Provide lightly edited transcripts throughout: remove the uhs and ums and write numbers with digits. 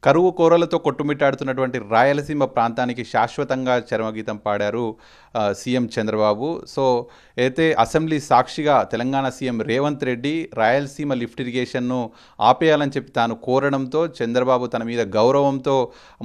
కరువు కోరలతో కొట్టుమిట్టాడుతున్నటువంటి రాయలసీమ ప్రాంతానికి శాశ్వతంగా చరమగీతం పాడారు సీఎం చంద్రబాబు. సో అయితే అసెంబ్లీ సాక్షిగా తెలంగాణ సీఎం రేవంత్ రెడ్డి రాయలసీమ లిఫ్ట్ ఇరిగేషన్ను ఆపేయాలని చెప్పి తాను కోరడంతో చంద్రబాబు తన మీద గౌరవంతో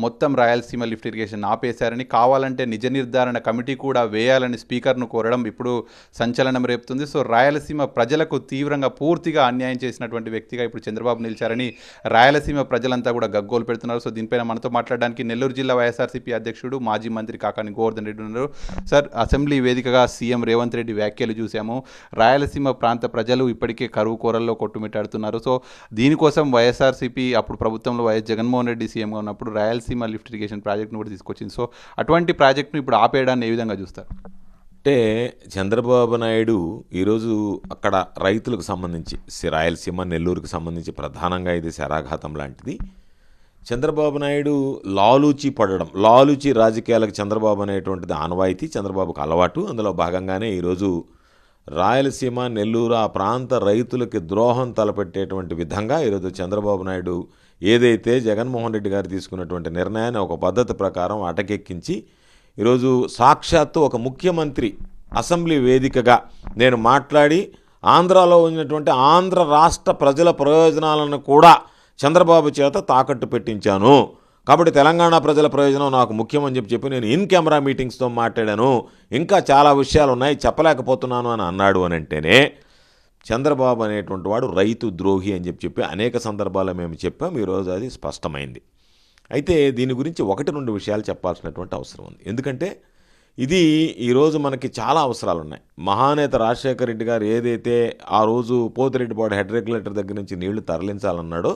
మొత్తం రాయలసీమ లిఫ్ట్ ఇరిగేషన్ ఆపేశారని, కావాలంటే నిజ నిర్ధారణ కమిటీ కూడా వేయాలని స్పీకర్ను కోరడం ఇప్పుడు సంచలనం రేపుతుంది. సో రాయలసీమ ప్రజలకు తీవ్రంగా పూర్తిగా అన్యాయం చేసినటువంటి వ్యక్తిగా ఇప్పుడు చంద్రబాబు నిలిచారని రాయలసీమ ప్రజలంతా కూడా గగ్గోలు పెడుతున్నారు. సో దీనిపైన మనతో మాట్లాడడానికి నెల్లూరు జిల్లా వైఎస్ఆర్సీపీ అధ్యక్షుడు మాజీ మంత్రి కాకాని గోవర్ధన్ రెడ్డి ఉన్నారు. సార్, అసెంబ్లీ వేదికగా సీఎం రేవంత్ రెడ్డి వ్యాఖ్యలు చూసాము. రాయలసీమ ప్రాంత ప్రజలు ఇప్పటికే కరువు కోరల్లో కొట్టుమిట్టాడుతున్నారు. సో దీనికోసం వైఎస్ఆర్సీపీ అప్పుడు ప్రభుత్వంలో వైఎస్ జగన్మోహన్ రెడ్డి సీఎంగా ఉన్నప్పుడు రాయలసీమ లిఫ్ట్ ఇరిగేషన్ ప్రాజెక్ట్ను కూడా తీసుకొచ్చింది. సో అటువంటి ప్రాజెక్ట్ను ఇప్పుడు ఆపేయడాన్ని ఏ విధంగా చూస్తారు? అంటే చంద్రబాబు నాయుడు ఈరోజు అక్కడ రైతులకు సంబంధించి రాయలసీమ నెల్లూరుకు సంబంధించి ప్రధానంగా ఇది శరాఘాతం లాంటిది. చంద్రబాబు నాయుడు లాలూచి రాజకీయాలకు చంద్రబాబు అనేటువంటిది ఆనవాయితీ, చంద్రబాబుకు అలవాటు. అందులో భాగంగానే ఈరోజు రాయలసీమ నెల్లూరు ఆ ప్రాంత రైతులకి ద్రోహం తలపెట్టేటువంటి విధంగా ఈరోజు చంద్రబాబు నాయుడు ఏదైతే జగన్మోహన్ రెడ్డి గారు తీసుకున్నటువంటి నిర్ణయాన్ని ఒక పద్ధతి ప్రకారం అటకెక్కించి ఈరోజు సాక్షాత్తు ఒక ముఖ్యమంత్రి అసెంబ్లీ వేదికగా నేను మాట్లాడి ఆంధ్రాలో ఉన్నటువంటి ఆంధ్ర రాష్ట్ర ప్రజల ప్రయోజనాలను కూడా చంద్రబాబు చేత తాకట్టు పెట్టించాను, కాబట్టి తెలంగాణ ప్రజల ప్రయోజనం నాకు ముఖ్యమని చెప్పి నేను ఇన్ కెమెరా మీటింగ్స్తో మాట్లాడాను, ఇంకా చాలా విషయాలు ఉన్నాయి చెప్పలేకపోతున్నాను అని అన్నాడు అని అంటేనే చంద్రబాబు అనేటువంటి వాడు రైతు ద్రోహి అని చెప్పి అనేక సందర్భాల్లో మేము చెప్పాం. ఈరోజు అది స్పష్టమైంది. అయితే దీని గురించి 1-2 విషయాలు చెప్పాల్సినటువంటి అవసరం ఉంది. ఎందుకంటే ఇది ఈరోజు మనకి చాలా అవసరాలు ఉన్నాయి. మహానేత రాజశేఖర రెడ్డి గారు ఏదైతే ఆ రోజు పోతిరెడ్డిపాడు హెడ్ రెగ్యులేటర్ దగ్గర నుంచి నీళ్లు తరలించాలన్నాడో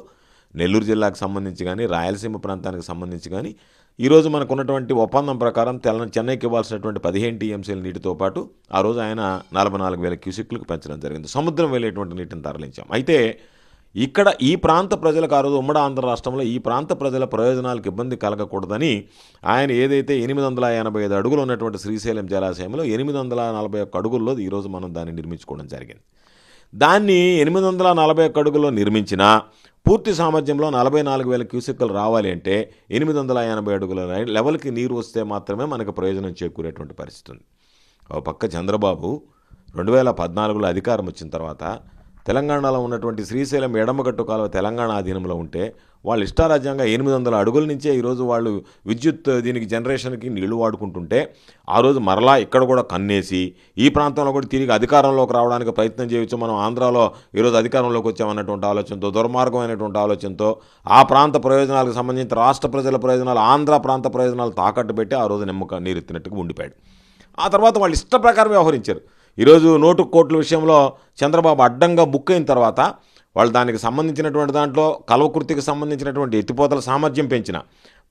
నెల్లూరు జిల్లాకు సంబంధించి కానీ రాయలసీమ ప్రాంతానికి సంబంధించి కానీ ఈరోజు మనకు ఉన్నటువంటి ఒప్పందం ప్రకారం చెన్నైకి ఇవ్వాల్సినటువంటి 15 టీఎంసీల నీటితో పాటు ఆ రోజు ఆయన 44,000 క్యూసెక్లకు పెంచడం జరిగింది. సముద్రం వెళ్ళేటువంటి నీటిని తరలించాం. అయితే ఇక్కడ ఈ ప్రాంత ప్రజలకు ఆ రోజు ఉమ్మడి ఆంధ్ర రాష్ట్రంలో ఈ ప్రాంత ప్రజల ప్రయోజనాలకు ఇబ్బంది కలగకూడదని ఆయన ఏదైతే 885 అడుగులు ఉన్నటువంటి శ్రీశైలం జలాశయంలో 841 అడుగుల్లో ఈరోజు మనం దాన్ని నిర్మించుకోవడం జరిగింది. దాన్ని 841 అడుగుల్లో నిర్మించిన పూర్తి సామర్థ్యంలో 44,000 క్యూసెక్కులు రావాలి అంటే 880 అడుగుల లెవెల్కి నీరు వస్తే మాత్రమే మనకు ప్రయోజనం చేకూరేటువంటి పరిస్థితి ఉంది. ఒక పక్క చంద్రబాబు 2014లో అధికారం వచ్చిన తర్వాత తెలంగాణలో ఉన్నటువంటి శ్రీశైలం ఎడమగట్టు కాలువ తెలంగాణ ఆధీనంలో ఉంటే వాళ్ళు ఇష్టారాజ్యంగా 800 అడుగుల నుంచే ఈరోజు వాళ్ళు విద్యుత్ దీనికి జనరేషన్కి నీళ్లు వాడుకుంటుంటే ఆ రోజు మరలా ఇక్కడ కూడా కన్నేసి ఈ ప్రాంతంలో కూడా తిరిగి అధికారంలోకి రావడానికి ప్రయత్నం చేయవచ్చు, మనం ఆంధ్రాలో ఈరోజు అధికారంలోకి వచ్చామన్నటువంటి ఆలోచనతో, దుర్మార్గమైనటువంటి ఆలోచనతో ఆ ప్రాంత ప్రయోజనాలకు సంబంధించి రాష్ట్ర ప్రజల ప్రయోజనాలు, ఆంధ్ర ప్రాంత ప్రయోజనాలు తాకట్టు పెట్టి ఆ రోజు నీరెత్తినట్టుగా ఉండిపోయాడు. ఆ తర్వాత వాళ్ళు ఇష్ట ప్రకారం వ్యవహరించారు. ఈరోజు 100 కోట్ల విషయంలో చంద్రబాబు అడ్డంగా బుక్ అయిన తర్వాత వాళ్ళు దానికి సంబంధించినటువంటి దాంట్లో కల్వకుర్తికి సంబంధించినటువంటి ఎత్తిపోతల సామర్థ్యం పెంచిన,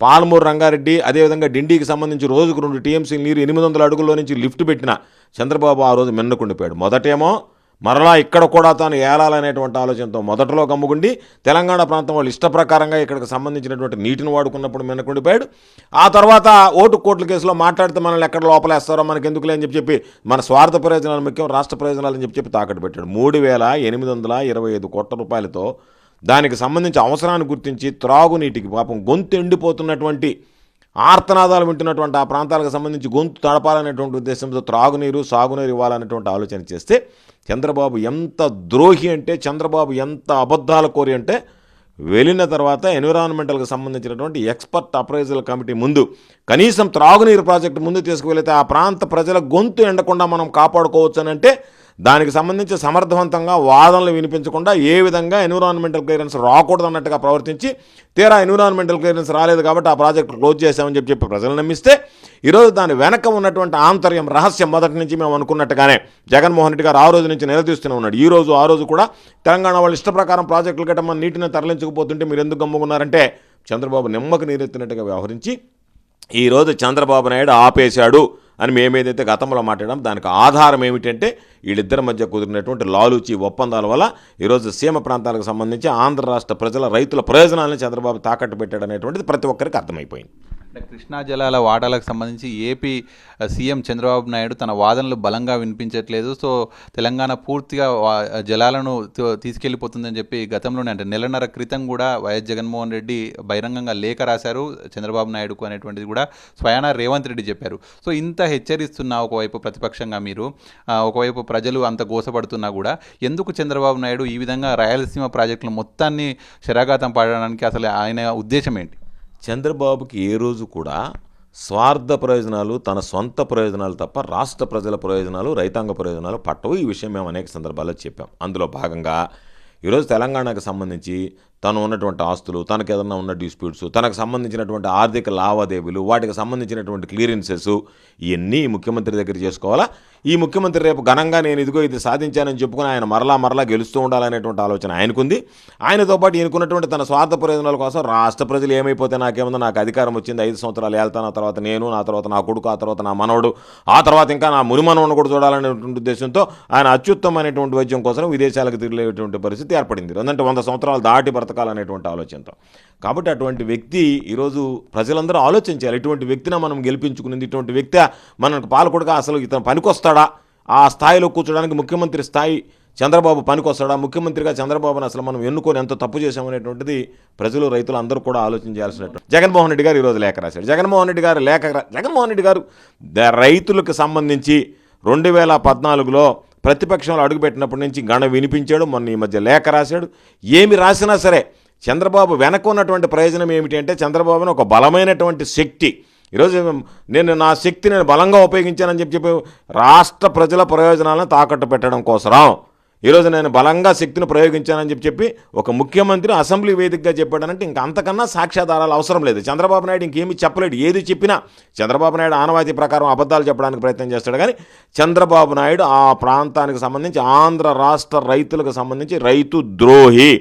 పాలమూరు రంగారెడ్డి అదేవిధంగా డిండికి సంబంధించి రోజుకు 2 టీఎంసీ నీరు 800 అడుగుల్లో నుంచి లిఫ్ట్ పెట్టిన చంద్రబాబు ఆ రోజు మిన్నకుండిపోయాడు. మొదటేమో మరలా ఇక్కడ కూడా తాను ఏలాలనేటువంటి ఆలోచనతో మొదట్లో గమ్ముగుండి తెలంగాణ ప్రాంతం వాళ్ళు ఇష్ట ప్రకారంగా ఇక్కడికి సంబంధించినటువంటి నీటిని వాడుకున్నప్పుడు మిన్నకుండిపోయాడు. ఆ తర్వాత ఓటు కోట్ల కేసులో మాట్లాడితే మనల్ని ఎక్కడ లోపలేస్తారో మనకి ఎందుకులే అని చెప్పి మన స్వార్థ ప్రయోజనాలు ముఖ్యం, రాష్ట్ర ప్రయోజనాలు అని చెప్పి తాకట్టు పెట్టాడు. 3,825 కోట్ల రూపాయలతో దానికి సంబంధించి అవసరాన్ని గుర్తించి త్రాగునీటికి పాపం గొంతు ఎండిపోతున్నటువంటి ఆర్తనాదాలు వింటున్నటువంటి ఆ ప్రాంతాలకు సంబంధించి గొంతు తడపాలనేటువంటి ఉద్దేశంతో త్రాగునీరు సాగునీరు ఇవ్వాలనేటువంటి ఆలోచన చేస్తే చంద్రబాబు ఎంత ద్రోహి అంటే, చంద్రబాబు ఎంత అబద్ధాల కోరి అంటే వెళ్ళిన తర్వాత ఎన్విరాన్మెంటల్కి సంబంధించినటువంటి ఎక్స్పర్ట్ అప్రైజల్ కమిటీ ముందు కనీసం త్రాగునీరు ప్రాజెక్టు ముందు తీసుకువెళితే ఆ ప్రాంత ప్రజల గొంతు ఎండకుండా మనం కాపాడుకోవచ్చు అని అంటే దానికి సంబంధించి సమర్థవంతంగా వాదనలు వినిపించకుండా ఏ విధంగా ఎన్విరాన్మెంటల్ క్లియరెన్స్ రాకూడదు అన్నట్టుగా ప్రవర్తించి తీరా ఎన్విరాన్మెంటల్ క్లియరెన్స్ రాలేదు కాబట్టి ఆ ప్రాజెక్టు క్లోజ్ చేశామని చెప్పి ప్రజలు నమ్మిస్తే ఈరోజు దాని వెనక ఉన్నటువంటి ఆంతర్యం రహస్యం మొదటి నుంచి మేము అనుకున్నట్టుగానే జగన్మోహన్ రెడ్డి గారు ఆ రోజు నుంచి నిలదీస్తూనే ఉన్నాడు. ఆ రోజు కూడా తెలంగాణ వాళ్ళు ఇష్ట ప్రకారం ప్రాజెక్టులు కట్టమని నీటిని తరలించకపోతుంటే మీరు ఎందుకు గమ్ముకున్నారంటే చంద్రబాబు నిమ్మకు నీరెత్తినట్టుగా వ్యవహరించి ఈరోజు చంద్రబాబు నాయుడు ఆపేశాడు అని మేమేదైతే గతంలో మాట్లాడాం దానికి ఆధారం ఏమిటంటే వీళ్ళిద్దరి మధ్య కుదిరినటువంటి లాలూచి ఒప్పందాల వల్ల ఈరోజు సీమ ప్రాంతాలకు సంబంధించి ఆంధ్ర రాష్ట్ర ప్రజల రైతుల ప్రయోజనాలను చంద్రబాబు తాకట్టు పెట్టాడనేటువంటిది ప్రతి ఒక్కరికి అర్థమైపోయింది. అంటే కృష్ణా జలాల వాటాలకు సంబంధించి ఏపీ సీఎం చంద్రబాబు నాయుడు తన వాదనలు బలంగా వినిపించట్లేదు. సో తెలంగాణ పూర్తిగా జలాలను తీసుకెళ్లిపోతుందని చెప్పి గతంలోనే అంటే నెలన్నర క్రితం కూడా వైఎస్ జగన్మోహన్ రెడ్డి బహిరంగంగా లేఖ రాశారు చంద్రబాబు నాయుడుకు అనేటువంటిది కూడా స్వయానా రేవంత్ రెడ్డి చెప్పారు. సో ఇంత హెచ్చరిస్తున్నా ఒకవైపు ప్రతిపక్షంగా మీరు, ఒకవైపు ప్రజలు అంత గోసపడుతున్నా కూడా ఎందుకు చంద్రబాబు నాయుడు ఈ విధంగా రాయలసీమ ప్రాజెక్టులు మొత్తాన్ని శరాఘాతం పాడడానికి అసలు ఆయన ఉద్దేశం ఏంటి? చంద్రబాబుకి ఏ రోజు కూడా స్వార్థ ప్రయోజనాలు, తన సొంత ప్రయోజనాలు తప్ప రాష్ట్ర ప్రజల ప్రయోజనాలు, రైతాంగ ప్రయోజనాలు పట్టవు. ఈ విషయం మేము అనేక సందర్భాల్లో చెప్పాం. అందులో భాగంగా ఈరోజు తెలంగాణకు సంబంధించి తను ఉన్నటువంటి ఆస్తులు, తనకు ఏదన్నా ఉన్న డిస్ప్యూట్స్, తనకు సంబంధించినటువంటి ఆర్థిక లావాదేవీలు, వాటికి సంబంధించినటువంటి క్లియరెన్సెస్ ఇవన్నీ ముఖ్యమంత్రి దగ్గర చేసుకోవాలా? ఈ ముఖ్యమంత్రి రేపు ఘనంగా నేను ఇదిగో ఇది సాధించానని చెప్పుకుని ఆయన మరలా గెలుస్తూ ఉండాలనేటువంటి ఆలోచన ఆయనకుంది. ఆయనతో పాటు ఈయనకున్నటువంటి తన స్వార్థ ప్రయోజనాల కోసం రాష్ట్ర ప్రజలు ఏమైపోతే నాకేముందో, నాకు అధికారం వచ్చింది, 5 సంవత్సరాలు వెళ్తాను, ఆ తర్వాత నేను, నా తర్వాత నా కొడుకు, ఆ తర్వాత నా మనవడు, ఆ తర్వాత ఇంకా నా మునిమనవను కూడా చూడాలనేటువంటి ఉద్దేశంతో ఆయన అత్యుత్తమైనటువంటి వైద్యం కోసం విదేశాలకు తిరిగేటువంటి పరిస్థితి ఏర్పడింది. అంటే 100 సంవత్సరాలు దాటి బ్రతకాలనేటువంటి ఆలోచనతో. కాబట్టి అటువంటి వ్యక్తి ఈరోజు ప్రజలందరూ ఆలోచించాలి. ఇటువంటి వ్యక్తిని మనం గెలిపించుకునింది, ఇటువంటి వ్యక్తి మనకు పాలకుడుగా అసలు ఇతను పనికొస్తాడా, ఆ స్థాయిలో కూర్చోడానికి ముఖ్యమంత్రి స్థాయి చంద్రబాబు పనికొస్తాడా, ముఖ్యమంత్రిగా చంద్రబాబుని అసలు మనం ఎన్నుకొని ఎంత తప్పు చేశామనేటువంటిది ప్రజలు, రైతులు అందరూ కూడా ఆలోచించాల్సినటువంటి. జగన్మోహన్ రెడ్డి గారు ఈరోజు లేఖ రాశాడు. జగన్మోహన్ రెడ్డి గారు రైతులకు సంబంధించి 2014లో ప్రతిపక్షంలో అడుగుపెట్టినప్పటి నుంచి గణ వినిపించాడు. మొన్న ఈ మధ్య లేఖ రాశాడు. ఏమి రాసినా సరే చంద్రబాబు వెనక ఉన్నటువంటి ప్రయోజనం ఏమిటి అంటే, చంద్రబాబుని ఒక బలమైనటువంటి శక్తి, ఈరోజు నేను నా శక్తిని బలంగా ఉపయోగించానని చెప్పి రాష్ట్ర ప్రజల ప్రయోజనాలను తాకట్టు పెట్టడం కోసం ఈరోజు నేను బలంగా శక్తిని ప్రయోగించానని చెప్పి ఒక ముఖ్యమంత్రి అసెంబ్లీ వేదికగా చెప్పాడనంటే ఇంకా అంతకన్నా సాక్ష్యాధారాలు అవసరం లేదు. చంద్రబాబు నాయుడు ఇంకేమీ చెప్పలేడు. ఏది చెప్పినా చంద్రబాబు నాయుడు ఆనవాయితీ ప్రకారం అబద్ధాలు చెప్పడానికి ప్రయత్నం చేస్తాడు. కానీ చంద్రబాబు నాయుడు ఆ ప్రాంతానికి సంబంధించి, ఆంధ్ర రాష్ట్ర రైతులకు సంబంధించి రైతు ద్రోహి,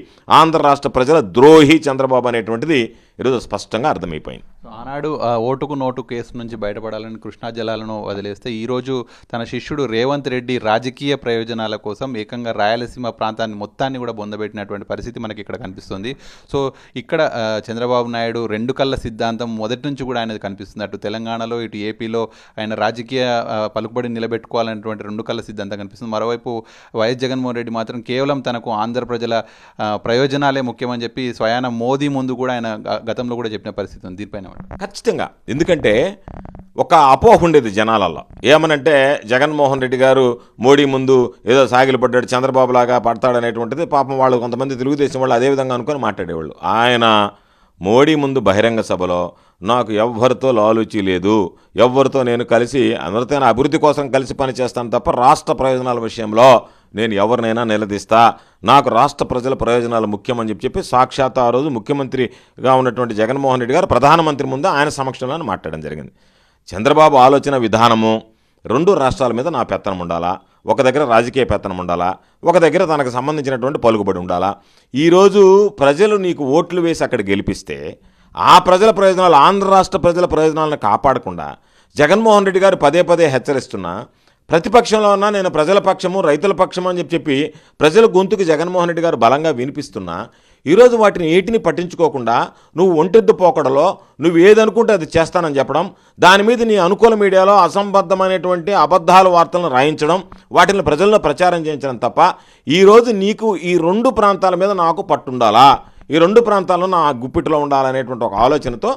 ఆంధ్ర రాష్ట్ర ప్రజల ద్రోహి చంద్రబాబు అనేటువంటిది ఈరోజు స్పష్టంగా అర్థమైపోయింది. ఆనాడు ఓటుకు నోటు కేసు నుంచి బయటపడాలని కృష్ణా జలాలను వదిలేస్తే ఈరోజు తన శిష్యుడు రేవంత్ రెడ్డి రాజకీయ ప్రయోజనాల కోసం ఏకంగా రాయలసీమ ప్రాంతాన్ని మొత్తాన్ని కూడా బొందబెట్టినటువంటి పరిస్థితి మనకి ఇక్కడ కనిపిస్తుంది. సో ఇక్కడ చంద్రబాబు నాయుడు 2 కళ్ళ సిద్ధాంతం మొదటి నుంచి కూడా ఆయనది కనిపిస్తుంది. అటు తెలంగాణలో, ఇటు ఏపీలో ఆయన రాజకీయ పలుకుబడిని నిలబెట్టుకోవాలనేటువంటి 2 కళ్ళ సిద్ధాంతం కనిపిస్తుంది. మరోవైపు వైఎస్ జగన్మోహన్ రెడ్డి మాత్రం కేవలం తనకు ఆంధ్ర ప్రజల ప్రయోజనాలే ముఖ్యమని చెప్పి స్వయాన మోదీ ముందు కూడా ఆయన గతంలో కూడా చెప్పిన పరిస్థితి ఉంది. దీనిపైన ఖచ్చితంగా, ఎందుకంటే ఒక అపోహ ఉండేది జనాలలో. ఏమనంటే జగన్మోహన్ రెడ్డి గారు మోడీ ముందు ఏదో సాగిలు పడ్డాడు, చంద్రబాబు లాగా పడతాడనేటువంటిది పాపం వాళ్ళు కొంతమంది తెలుగుదేశం వాళ్ళు అదేవిధంగా అనుకొని మాట్లాడేవాళ్ళు. ఆయన మోడీ ముందు బహిరంగ సభలో నాకు ఎవ్వరితో లాలూచీ లేదు, ఎవ్వరితో నేను కలిసి అందరితో అభివృద్ధి కోసం కలిసి పనిచేస్తాను తప్ప రాష్ట్ర ప్రయోజనాల విషయంలో నేను ఎవరినైనా నిలదీస్తా, నాకు రాష్ట్ర ప్రజల ప్రయోజనాలు ముఖ్యమని చెప్పి సాక్షాత్ ఆ రోజు ముఖ్యమంత్రిగా ఉన్నటువంటి జగన్మోహన్ రెడ్డి గారు ప్రధానమంత్రి ముందు ఆయన సమక్షంలో మాట్లాడడం జరిగింది. చంద్రబాబు ఆలోచన విధానము 2 రాష్ట్రాల మీద నా పెత్తనం ఉండాలా, ఒక దగ్గర రాజకీయ పెత్తనం ఉండాలా, ఒక దగ్గర తనకు సంబంధించినటువంటి పలుకుబడి ఉండాలా. ఈరోజు ప్రజలు నీకు ఓట్లు వేసి అక్కడ గెలిపిస్తే ఆ ప్రజల ప్రయోజనాలు, ఆంధ్ర రాష్ట్ర ప్రజల ప్రయోజనాలను కాపాడకుండా జగన్మోహన్ రెడ్డి గారు పదే హెచ్చరిస్తున్నా, ప్రతిపక్షంలో ఉన్నా నేను ప్రజల పక్షము, రైతుల పక్షము అని చెప్పి ప్రజల గొంతుకు జగన్మోహన్ రెడ్డి గారు బలంగా వినిపిస్తున్నా, ఈరోజు వాటిని ఏటిని పట్టించుకోకుండా నువ్వు ఒంటెద్దు పోకడలో నువ్వు ఏదనుకుంటే అది చేస్తానని చెప్పడం, దాని మీద నీ అనుకూల మీడియాలో అసంబద్ధమైనటువంటి అబద్ధాల వార్తలను రాయించడం, వాటిని ప్రజల్లో ప్రచారం చేయించడం తప్ప ఈరోజు నీకు ఈ 2 ప్రాంతాల మీద నాకు పట్టుండాలా, ఈ 2 ప్రాంతాల్లో నా గుప్పిట్లో ఉండాలనేటువంటి ఒక ఆలోచనతో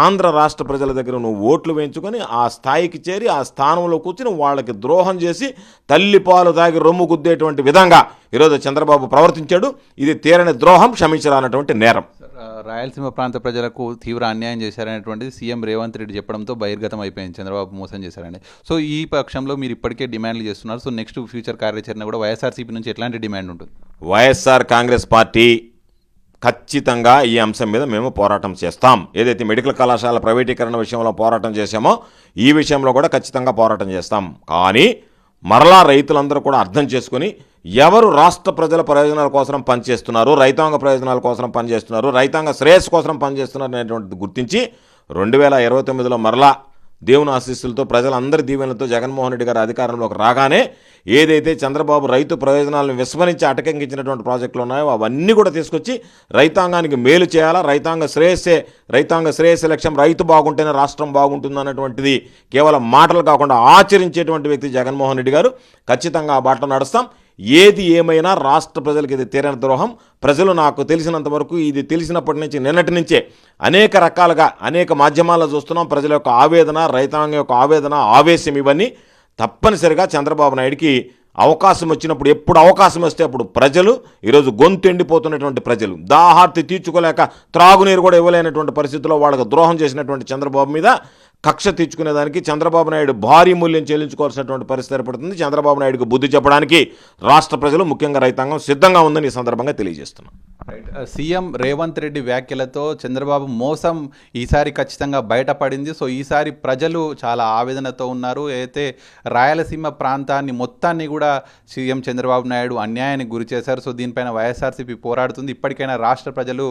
ఆంధ్ర రాష్ట్ర ప్రజల దగ్గర నువ్వు ఓట్లు వేయించుకొని ఆ స్థాయికి చేరి ఆ స్థానంలో కూర్చుని వాళ్ళకి ద్రోహం చేసి తల్లిపాలు తాగి రొమ్ము గుద్దేటువంటి విధంగా ఈరోజు చంద్రబాబు ప్రవర్తించాడు. ఇది తీరని ద్రోహం, క్షమించరానటువంటి నేరం. రాయలసీమ ప్రాంత ప్రజలకు తీవ్ర అన్యాయం చేశారనేటువంటిది సీఎం రేవంత్ రెడ్డి చెప్పడంతో బహిర్గతం అయిపోయింది, చంద్రబాబు మోసం చేశారని. సో ఈ పక్షంలో మీరు ఇప్పటికే డిమాండ్లు చేస్తున్నారు. సో నెక్స్ట్ ఫ్యూచర్ కార్యాచరణ కూడా వైఎస్ఆర్సీపీ నుంచి ఎట్లాంటి డిమాండ్ ఉంటుంది? వైఎస్ఆర్ కాంగ్రెస్ పార్టీ ఖచ్చితంగా ఈ అంశం మీద మేము పోరాటం చేస్తాం. ఏదైతే మెడికల్ కళాశాల ప్రైవేటీకరణ విషయంలో పోరాటం చేశామో ఈ విషయంలో కూడా ఖచ్చితంగా పోరాటం చేస్తాం. కానీ మరలా రైతులందరూ కూడా అర్థం చేసుకుని ఎవరు రాష్ట్ర ప్రజల ప్రయోజనాల కోసం పనిచేస్తున్నారు, రైతాంగ ప్రయోజనాల కోసం పనిచేస్తున్నారు, రైతాంగ శ్రేయస్సు కోసం పనిచేస్తున్నారు అనేటువంటిది గుర్తించి 2029లో మరలా దేవుని ఆశీస్సులతో ప్రజలందరి దీవెనలతో జగన్మోహన్ రెడ్డి గారు అధికారంలోకి రాగానే ఏదైతే చంద్రబాబు రైతు ప్రయోజనాలను విస్మరించి అటకెంకించినటువంటి ప్రాజెక్టులు ఉన్నాయో అవన్నీ కూడా తీసుకొచ్చి రైతాంగానికి మేలు చేయాలా, రైతాంగ శ్రేయస్సే లక్ష్యం, రైతు బాగుంటేనే రాష్ట్రం బాగుంటుంది అన్నటువంటిది కేవలం మాటలు కాకుండా ఆచరించేటువంటి వ్యక్తి జగన్మోహన్ రెడ్డి గారు. ఖచ్చితంగా ఆ బాటలో నడుస్తాం. ఏది ఏమైనా రాష్ట్ర ప్రజలకు ఇది తీరని ద్రోహం. ప్రజలు నాకు తెలిసినంత వరకు ఇది తెలిసినప్పటి నుంచి నిన్నటి నుంచే అనేక రకాలుగా అనేక మాధ్యమాల్లో చూస్తున్నాం. ప్రజల యొక్క ఆవేదన, రైతాంగం యొక్క ఆవేదన, ఆవేశం ఇవన్నీ తప్పనిసరిగా చంద్రబాబు నాయుడికి అవకాశం వచ్చినప్పుడు, ఎప్పుడు అవకాశం వస్తే అప్పుడు ప్రజలు ఈరోజు గొంతు ఎండిపోతున్నటువంటి ప్రజలు దాహార్తి తీర్చుకోలేక త్రాగునీరు కూడా ఇవ్వలేనటువంటి పరిస్థితుల్లో వాళ్ళకు ద్రోహం చేసినటువంటి చంద్రబాబు మీద కక్ష తీర్చుకునేదానికి చంద్రబాబు నాయుడు భారీ మూల్యం చెల్లించుకోవాల్సినటువంటి పరిస్థితి ఏర్పడుతుంది. చంద్రబాబు నాయుడుకు బుద్ధి చెప్పడానికి రాష్ట్ర ప్రజలు, ముఖ్యంగా రైతాంగం సిద్ధంగా ఉందని ఈ సందర్భంగా తెలియజేస్తున్నాం. సీఎం రేవంత్ రెడ్డి వ్యాఖ్యలతో చంద్రబాబు మోసం ఈసారి ఖచ్చితంగా బయటపడింది. సో ఈసారి ప్రజలు చాలా ఆవేదనతో ఉన్నారు. అయితే రాయలసీమ ప్రాంతాన్ని మొత్తాన్ని కూడా సీఎం చంద్రబాబు నాయుడు అన్యాయానికి గురి చేశారు. సో దీనిపైన వైఎస్ఆర్సీపీ పోరాడుతుంది. ఇప్పటికైనా రాష్ట్ర ప్రజలు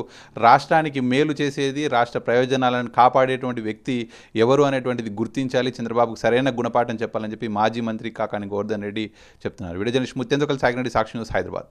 రాష్ట్రానికి మేలు చేసేది, రాష్ట్ర ప్రయోజనాలను కాపాడేటువంటి వ్యక్తి ఎవరు అనేటువంటిది గుర్తించాలి, చంద్రబాబుకు సరైన గుణపాఠం చెప్పాలని చెప్పి మాజీ మంత్రి కాకాని గోవర్ధన్ రెడ్డి చెప్తున్నారు. వీడియో జర్నలిస్ట్ ముత్యంతో కలిసి సాగినట్టు సాక్షి న్యూస్, హైదరాబాద్.